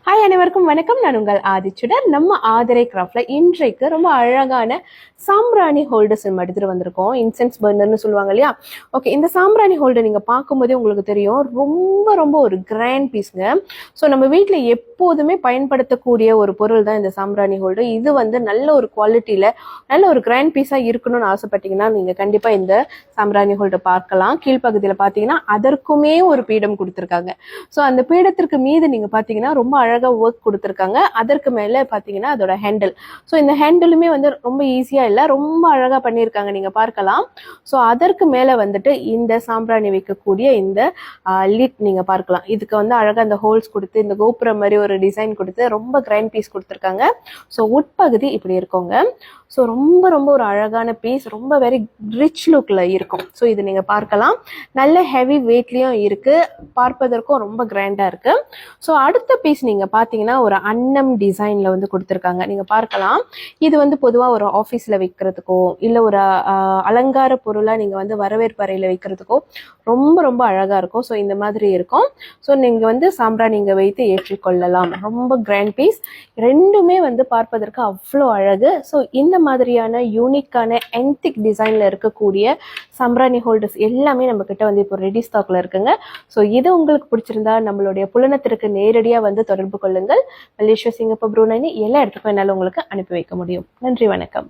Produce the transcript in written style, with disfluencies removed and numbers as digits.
Hi அனைவருக்கும் வணக்கம். நான் உங்கள் ஆதிச்சுடர். நம்ம ஆதரை கிராஃப்ட்ல இன்றைக்கு ரொம்ப அழகான சாம்பிராணி ஹோல்டர்ஸ் நம்ம எடுத்துட்டு வந்திருக்கோம். இன்சென்ஸ் பர்னர்னு சொல்லுவாங்க இல்லையா? ஓகே, இந்த சாம்பிராணி ஹோல்டர் நீங்க பார்க்கும்போதே உங்களுக்கு தெரியும், ரொம்ப ரொம்ப ஒரு கிராண்ட் பீஸ்ங்க. ஸோ நம்ம வீட்டில் எப்போதுமே பயன்படுத்தக்கூடிய ஒரு பொருள் தான் இந்த சாம்பிராணி ஹோல்டர். இது வந்து நல்ல ஒரு குவாலிட்டியில நல்ல ஒரு கிராண்ட் பீஸா இருக்கணும்னு ஆசைப்பட்டீங்கன்னா நீங்க கண்டிப்பா இந்த சாம்பிராணி ஹோல்டர் பார்க்கலாம். கீழ்ப்பகுதியில் பார்த்தீங்கன்னா அதற்குமே ஒரு பீடம் கொடுத்துருக்காங்க. ஸோ அந்த பீடத்திற்கு மீது நீங்க பார்த்தீங்கன்னா ரொம்ப அழகா ஒர்க் கொடுத்துருக்காங்க. அதற்கு மேல பாத்தீங்கன்னா அதோட ஹேண்டில். ஸோ இந்த ஹேண்டிலுமே வந்து ரொம்ப ஈஸியா இல்ல, ரொம்ப அழகா பண்ணியிருக்காங்க, நீங்க பார்க்கலாம். ஸோ அதற்கு மேல வந்துட்டு இந்த சாம்பிராணி வைக்கக்கூடிய இந்த லிட் நீங்க பார்க்கலாம். இதுக்கு வந்து அழகா இந்த ஹோல்ஸ் கொடுத்து இந்த கோபுரம் மாதிரி ஒரு டிசைன் கொடுத்து ரொம்ப கிராண்ட் பீஸ் கொடுத்துருக்காங்க. ஸோ உட்பகுதி இப்படி இருக்குங்க. ஸோ ரொம்ப ரொம்ப ஒரு அழகான பீஸ், ரொம்ப வெரி ரிச் லுக்ல இருக்கும். ஸோ இது நீங்க பார்க்கலாம், நல்ல ஹெவி வெயிட்லயும் இருக்கு, பார்ப்பதற்கும் ரொம்ப கிராண்டா இருக்கு. ஸோ அடுத்த பீஸ் நீங்க பாத்தீங்கன்னா ஒரு அன்னம் டிசைன்ல வந்து கொடுத்துருக்காங்க, நீங்க பார்க்கலாம். இது வந்து பொதுவா ஒரு ஆஃபீஸ்ல வைக்கிறதுக்கோ இல்ல ஒரு அலங்கார பொருளா நீங்க வந்து வரவேற்பு அறையில வைக்கிறதுக்கோ ரொம்ப ரொம்ப அழகா இருக்கும். ஸோ இந்த மாதிரி இருக்கும். ஸோ நீங்க வந்து சாம்பிராணி நீங்க வைத்து ஏற்றிக்கொள்ளலாம். ரொம்ப கிராண்ட் பீஸ், ரெண்டுமே வந்து பார்ப்பதற்கு அவ்வளோ அழகு. ஸோ இந்த மாதிரியான யூனிக்கான என்டிக் டிசைன்ல இருக்கக்கூடிய சாம்பிராணி ஹோல்டர்ஸ் எல்லாமே நம்ம கிட்ட வந்து இப்போ ரெடி ஸ்டாக்ல இருக்குங்க. ஸோ இது உங்களுக்கு பிடிச்சிருந்தா நம்மளுடைய புலனத்திற்கு நேரடியா வந்து தொடர்பு கொள்ளுங்கள். மலேசியா, சிங்கப்பூர், புரூனை எல்லா இடத்துக்கும் என்னால் உங்களுக்கு அனுப்பி வைக்க முடியும். நன்றி, வணக்கம்.